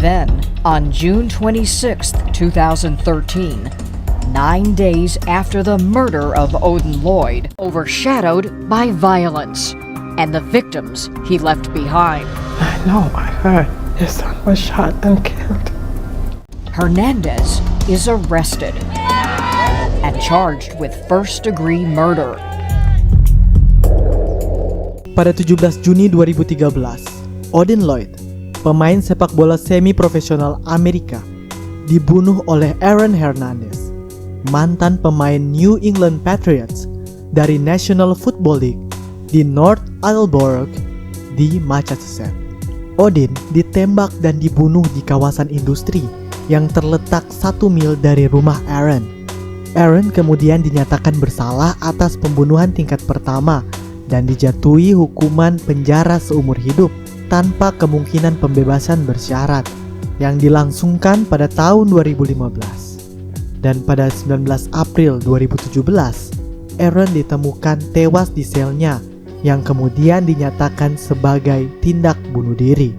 Then, on June 26, 2013, 9 days after the murder of Odin Lloyd, overshadowed by violence and the victims he left behind, I know, I heard his son was shot and killed. Hernandez is arrested and charged with first-degree murder. Pada 17 Juni 2013, Odin Lloyd, pemain sepak bola semi-profesional Amerika, dibunuh oleh Aaron Hernandez, mantan pemain New England Patriots dari National Football League di North Attleboro di Massachusetts. Odin ditembak dan dibunuh di kawasan industri yang terletak 1 mil dari rumah Aaron. Aaron kemudian dinyatakan bersalah atas pembunuhan tingkat pertama dan dijatuhi hukuman penjara seumur hidup tanpa kemungkinan pembebasan bersyarat yang dilangsungkan pada tahun 2015. Dan pada 19 April 2017, Aaron ditemukan tewas di selnya yang kemudian dinyatakan sebagai tindak bunuh diri.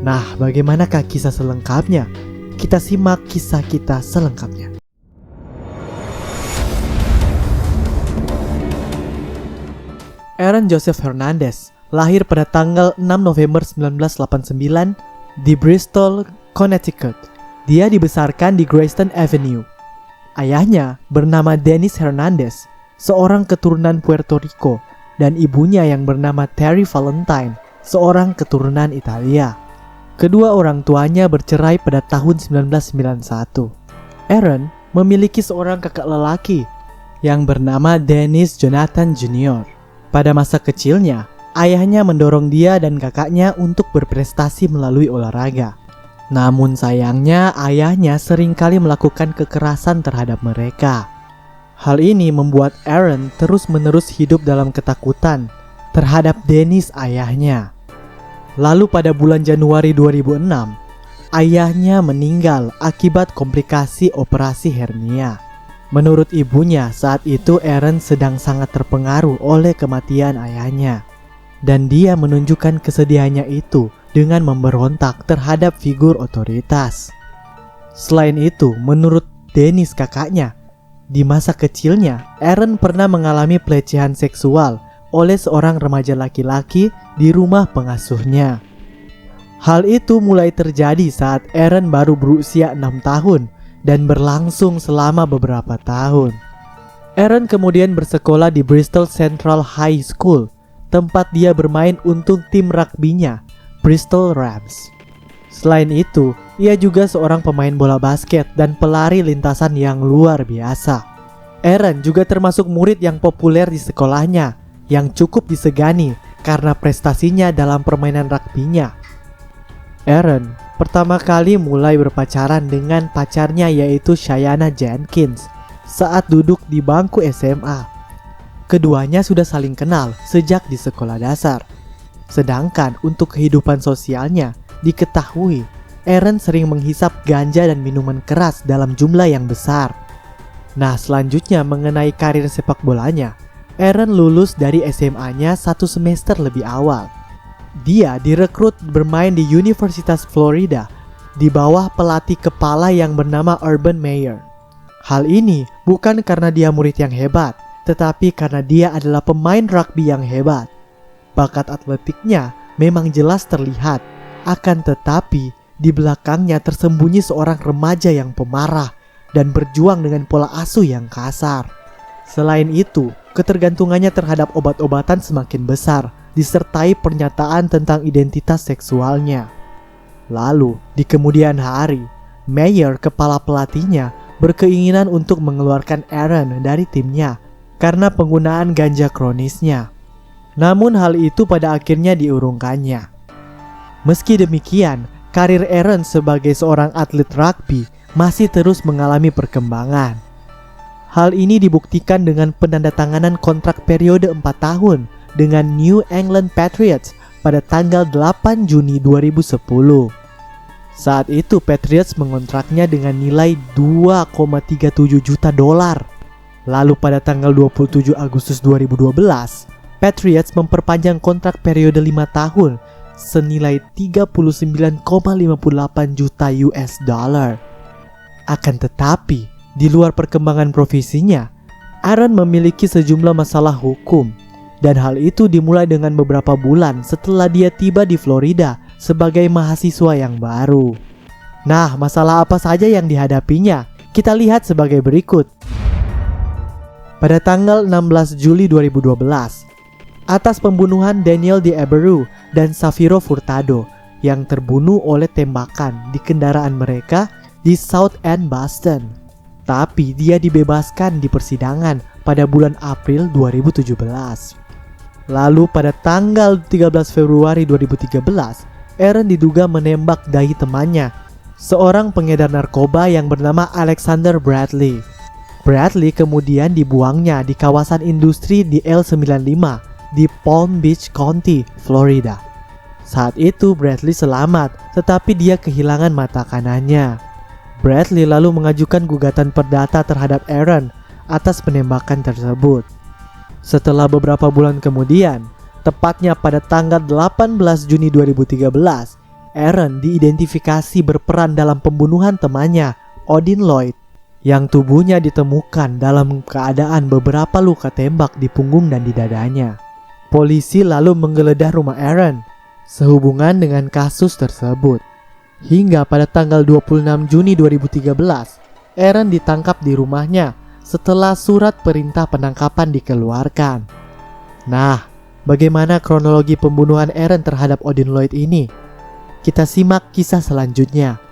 Nah, bagaimanakah kisah selengkapnya? Kita simak kisah kita selengkapnya. Aaron Joseph Hernandez lahir pada tanggal 6 November 1989 di Bristol, Connecticut. Dia dibesarkan di Grayston Avenue. Ayahnya bernama Dennis Hernandez, seorang keturunan Puerto Rico, dan ibunya yang bernama Terry Valentine, seorang keturunan Italia. Kedua orang tuanya bercerai pada tahun 1991. Aaron memiliki seorang kakak lelaki yang bernama Dennis Jonathan Jr. Pada masa kecilnya, ayahnya mendorong dia dan kakaknya untuk berprestasi melalui olahraga. Namun sayangnya, ayahnya seringkali melakukan kekerasan terhadap mereka. Hal ini membuat Aaron terus-menerus hidup dalam ketakutan terhadap Dennis ayahnya. Lalu pada bulan Januari 2006, ayahnya meninggal akibat komplikasi operasi hernia. Menurut ibunya, saat itu Aaron sedang sangat terpengaruh oleh kematian ayahnya. Dan dia menunjukkan kesedihannya itu dengan memberontak terhadap figur otoritas. Selain itu, menurut Dennis kakaknya, di masa kecilnya, Aaron pernah mengalami pelecehan seksual oleh seorang remaja laki-laki di rumah pengasuhnya. Hal itu mulai terjadi saat Aaron baru berusia 6 tahun dan berlangsung selama beberapa tahun. Aaron kemudian bersekolah di Bristol Central High School, tempat dia bermain untuk tim rugby-nya, Bristol Rams. Selain itu, ia juga seorang pemain bola basket dan pelari lintasan yang luar biasa. Aaron juga termasuk murid yang populer di sekolahnya, yang cukup disegani karena prestasinya dalam permainan rugby-nya. Aaron pertama kali mulai berpacaran dengan pacarnya yaitu Shayana Jenkins saat duduk di bangku SMA. Keduanya sudah saling kenal sejak di sekolah dasar. Sedangkan untuk kehidupan sosialnya diketahui Aaron sering menghisap ganja dan minuman keras dalam jumlah yang besar. Nah, selanjutnya mengenai karir sepak bolanya, Aaron lulus dari SMA-nya 1 semester lebih awal. Dia direkrut bermain di Universitas Florida di bawah pelatih kepala yang bernama Urban Meyer. Hal ini bukan karena dia murid yang hebat, tetapi karena dia adalah pemain rugby yang hebat. Bakat atletiknya memang jelas terlihat, akan tetapi di belakangnya tersembunyi seorang remaja yang pemarah dan berjuang dengan pola asuh yang kasar. Selain itu, ketergantungannya terhadap obat-obatan semakin besar, disertai pernyataan tentang identitas seksualnya. Lalu, di kemudian hari, Meyer, kepala pelatihnya, berkeinginan untuk mengeluarkan Aaron dari timnya karena penggunaan ganja kronisnya. Namun hal itu pada akhirnya diurungkannya. Meski demikian, karir Aaron sebagai seorang atlet rugby masih terus mengalami perkembangan. Hal ini dibuktikan dengan penandatanganan kontrak periode 4 tahun dengan New England Patriots pada tanggal 8 Juni 2010. Saat itu Patriots mengontraknya dengan nilai $2,37 juta. Lalu pada tanggal 27 Agustus 2012, Patriots memperpanjang kontrak periode 5 tahun senilai 39,58 juta US dollar. Akan tetapi, di luar perkembangan profesinya, Aaron memiliki sejumlah masalah hukum. Dan hal itu dimulai dengan beberapa bulan setelah dia tiba di Florida sebagai mahasiswa yang baru. Nah, masalah apa saja yang dihadapinya? Kita lihat sebagai berikut. Pada tanggal 16 Juli 2012, atas pembunuhan Daniel D'Abreu dan Safiro Furtado yang terbunuh oleh tembakan di kendaraan mereka di South End, Boston. Tapi dia dibebaskan di persidangan pada bulan April 2017. Lalu pada tanggal 13 Februari 2013, Aaron diduga menembak dahi temannya, seorang pengedar narkoba yang bernama Alexander Bradley. Bradley kemudian dibuangnya di kawasan industri di L95 di Palm Beach County, Florida. Saat itu Bradley selamat, tetapi dia kehilangan mata kanannya. Bradley lalu mengajukan gugatan perdata terhadap Aaron atas penembakan tersebut. Setelah beberapa bulan kemudian, tepatnya pada tanggal 18 Juni 2013, Aaron diidentifikasi berperan dalam pembunuhan temannya, Odin Lloyd, yang tubuhnya ditemukan dalam keadaan beberapa luka tembak di punggung dan di dadanya. Polisi lalu menggeledah rumah Aaron sehubungan dengan kasus tersebut. Hingga pada tanggal 26 Juni 2013, Aaron ditangkap di rumahnya setelah surat perintah penangkapan dikeluarkan. Nah, bagaimana kronologi pembunuhan Aaron terhadap Odin Lloyd ini? Kita simak kisah selanjutnya.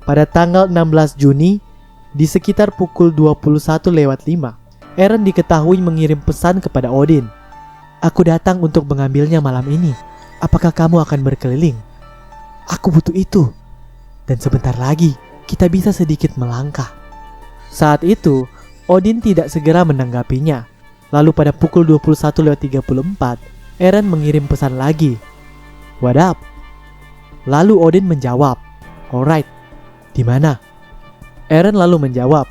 Pada tanggal 16 Juni, di sekitar pukul 21:05, Aaron diketahui mengirim pesan kepada Odin. "Aku datang untuk mengambilnya malam ini. Apakah kamu akan berkeliling? Aku butuh itu. Dan sebentar lagi, kita bisa sedikit melangkah." Saat itu, Odin tidak segera menanggapinya. Lalu pada pukul 21:34, Aaron mengirim pesan lagi. "What up?" Lalu Odin menjawab, "Alright, di mana?" Aaron lalu menjawab,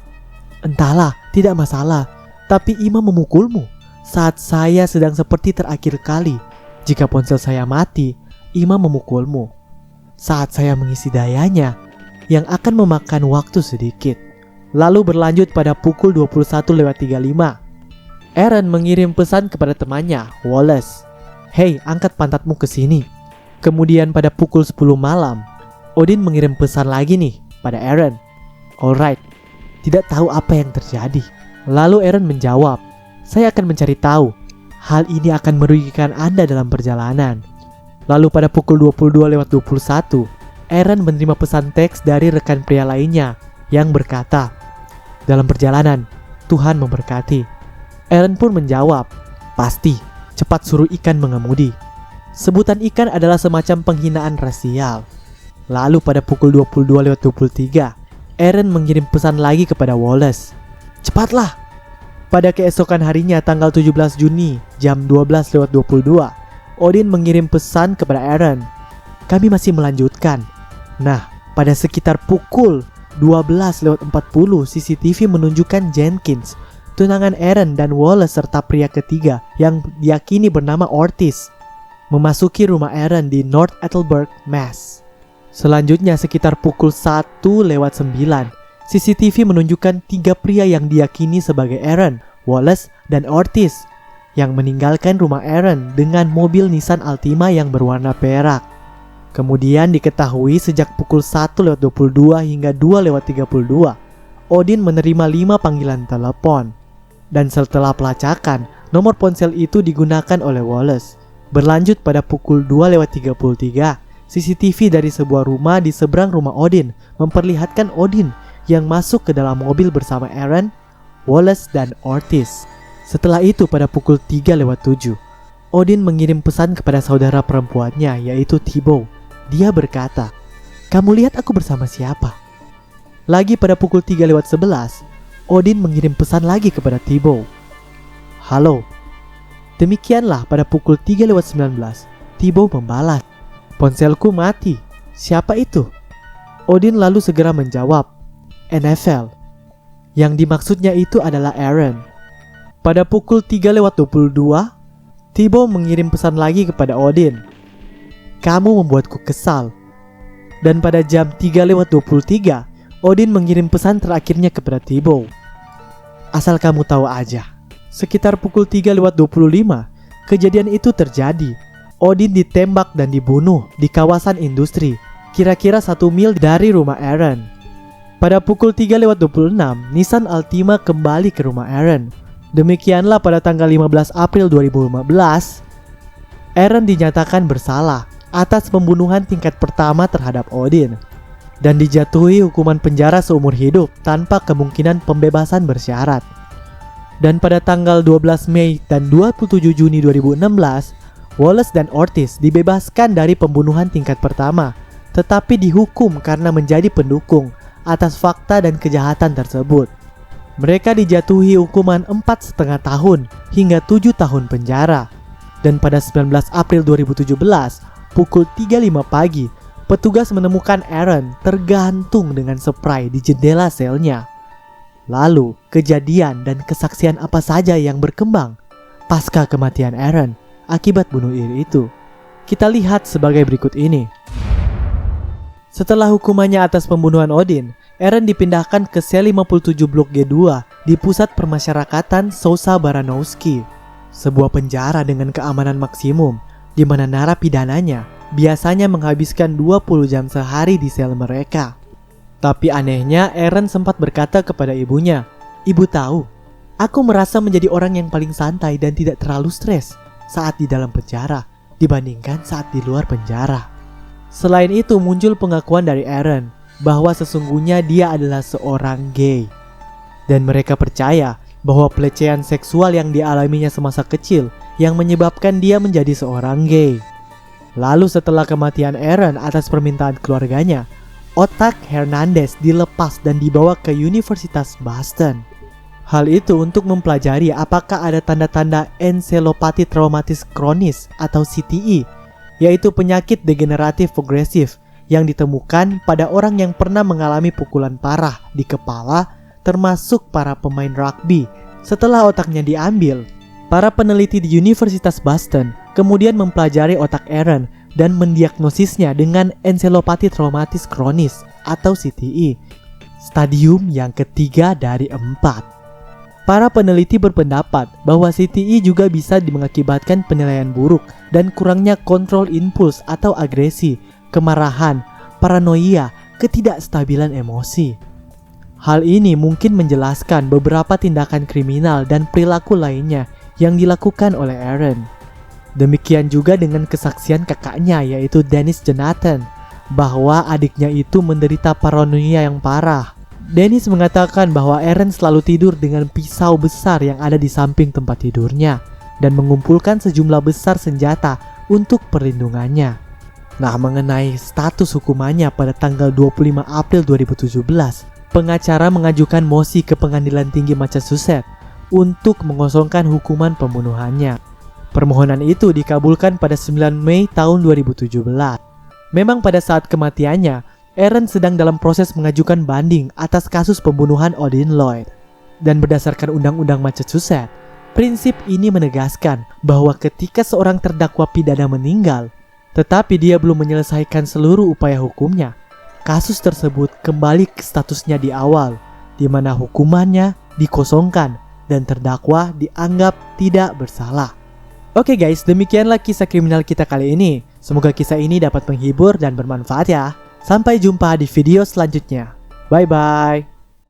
"Entahlah, tidak masalah. Tapi Ima memukulmu saat saya sedang seperti terakhir kali. Jika ponsel saya mati, Ima memukulmu saat saya mengisi dayanya yang akan memakan waktu sedikit." Lalu berlanjut pada pukul 21:35. Aaron mengirim pesan kepada temannya, Wallace. "Hey, angkat pantatmu ke sini." Kemudian pada pukul 10 malam, Odin mengirim pesan lagi nih pada Aaron. "Alright, tidak tahu apa yang terjadi." Lalu Aaron menjawab, "Saya akan mencari tahu. Hal ini akan merugikan Anda dalam perjalanan." Lalu pada pukul 22:21, Aaron menerima pesan teks dari rekan pria lainnya yang berkata, "Dalam perjalanan, Tuhan memberkati." Aaron pun menjawab, "Pasti, cepat suruh ikan mengemudi." Sebutan ikan adalah semacam penghinaan rasial. Lalu pada pukul 22:23, Aaron mengirim pesan lagi kepada Wallace, "Cepatlah." Pada keesokan harinya tanggal 17 Juni jam 12:22, Odin mengirim pesan kepada Aaron, "Kami masih melanjutkan." Nah, pada sekitar pukul 12:40 CCTV menunjukkan Jenkins, tunangan Aaron dan Wallace serta pria ketiga yang diyakini bernama Ortiz, memasuki rumah Aaron di North Attleboro, Mass. Selanjutnya sekitar pukul 1:09, CCTV menunjukkan 3 pria yang diyakini sebagai Aaron, Wallace, dan Ortiz yang meninggalkan rumah Aaron dengan mobil Nissan Altima yang berwarna perak. Kemudian diketahui sejak pukul 1:22 hingga 2:32, Odin menerima 5 panggilan telepon. Dan setelah pelacakan, nomor ponsel itu digunakan oleh Wallace. Berlanjut pada pukul 2:33, CCTV dari sebuah rumah di seberang rumah Odin memperlihatkan Odin yang masuk ke dalam mobil bersama Aaron, Wallace, dan Ortiz. Setelah itu pada pukul 3:07, Odin mengirim pesan kepada saudara perempuannya yaitu Thibault. Dia berkata, "Kamu lihat aku bersama siapa?" Lagi pada pukul 3:11, Odin mengirim pesan lagi kepada Thibault, "Halo." Demikianlah pada pukul 3:19, Thibault membalas, "Ponselku mati. Siapa itu?" Odin lalu segera menjawab, "NFL." Yang dimaksudnya itu adalah Aaron. Pada pukul 3:22, Thibault mengirim pesan lagi kepada Odin. "Kamu membuatku kesal." Dan pada jam 3:23, Odin mengirim pesan terakhirnya kepada Thibault. "Asal kamu tahu aja, sekitar pukul 3:25, kejadian itu terjadi. Odin ditembak dan dibunuh di kawasan industri, kira-kira 1 mil dari rumah Eren. Pada pukul 3:26, Nissan Altima kembali ke rumah Eren. Demikianlah pada tanggal 15 April 2015, Eren dinyatakan bersalah atas pembunuhan tingkat pertama terhadap Odin dan dijatuhi hukuman penjara seumur hidup tanpa kemungkinan pembebasan bersyarat. Dan pada tanggal 12 Mei dan 27 Juni 2016, Wallace dan Ortiz dibebaskan dari pembunuhan tingkat pertama, tetapi dihukum karena menjadi pendukung atas fakta dan kejahatan tersebut. Mereka dijatuhi hukuman 4,5 tahun hingga 7 tahun penjara. Dan pada 19 April 2017, pukul 3:05 pagi, petugas menemukan Eren tergantung dengan spray di jendela selnya. Lalu, kejadian dan kesaksian apa saja yang berkembang pasca kematian Eren akibat bunuh diri itu? Kita lihat sebagai berikut ini. Setelah hukumannya atas pembunuhan Odin, Eren dipindahkan ke sel 57 Blok G2 di pusat permasyarakatan Sousa Baranowski, sebuah penjara dengan keamanan maksimum di mana narapidananya biasanya menghabiskan 20 jam sehari di sel mereka. Tapi anehnya, Eren sempat berkata kepada ibunya, "Ibu tahu, aku merasa menjadi orang yang paling santai dan tidak terlalu stres saat di dalam penjara dibandingkan saat di luar penjara." Selain itu, muncul pengakuan dari Eren bahwa sesungguhnya dia adalah seorang gay. Dan mereka percaya bahwa pelecehan seksual yang dialaminya semasa kecil yang menyebabkan dia menjadi seorang gay. Lalu setelah kematian Eren atas permintaan keluarganya, otak Hernandez dilepas dan dibawa ke Universitas Boston. Hal itu untuk mempelajari apakah ada tanda-tanda encephalopati traumatis kronis atau CTE, yaitu penyakit degeneratif progresif yang ditemukan pada orang yang pernah mengalami pukulan parah di kepala, termasuk para pemain rugby. Setelah otaknya diambil, para peneliti di Universitas Boston kemudian mempelajari otak Eren dan mendiagnosisnya dengan encephalopati traumatis kronis atau CTE, stadium yang ketiga dari 4. Para peneliti berpendapat bahwa CTE juga bisa mengakibatkan penilaian buruk dan kurangnya kontrol impuls atau agresi, kemarahan, paranoia, ketidakstabilan emosi. Hal ini mungkin menjelaskan beberapa tindakan kriminal dan perilaku lainnya yang dilakukan oleh Eren. Demikian juga dengan kesaksian kakaknya, yaitu Dennis Jonathan, bahwa adiknya itu menderita paranoia yang parah. Dennis mengatakan bahwa Eren selalu tidur dengan pisau besar yang ada di samping tempat tidurnya dan mengumpulkan sejumlah besar senjata untuk perlindungannya. Nah, mengenai status hukumannya pada tanggal 25 April 2017, pengacara mengajukan mosi ke Pengadilan Tinggi Massachusetts untuk mengosongkan hukuman pembunuhannya. Permohonan itu dikabulkan pada 9 Mei tahun 2017. Memang pada saat kematiannya, Eren sedang dalam proses mengajukan banding atas kasus pembunuhan Odin Lloyd. Dan berdasarkan Undang-Undang Massachusetts, prinsip ini menegaskan bahwa ketika seorang terdakwa pidana meninggal, tetapi dia belum menyelesaikan seluruh upaya hukumnya, kasus tersebut kembali ke statusnya di awal, di mana hukumannya dikosongkan dan terdakwa dianggap tidak bersalah. Oke guys, demikianlah kisah kriminal kita kali ini. Semoga kisah ini dapat menghibur dan bermanfaat ya. Sampai jumpa di video selanjutnya. Bye bye.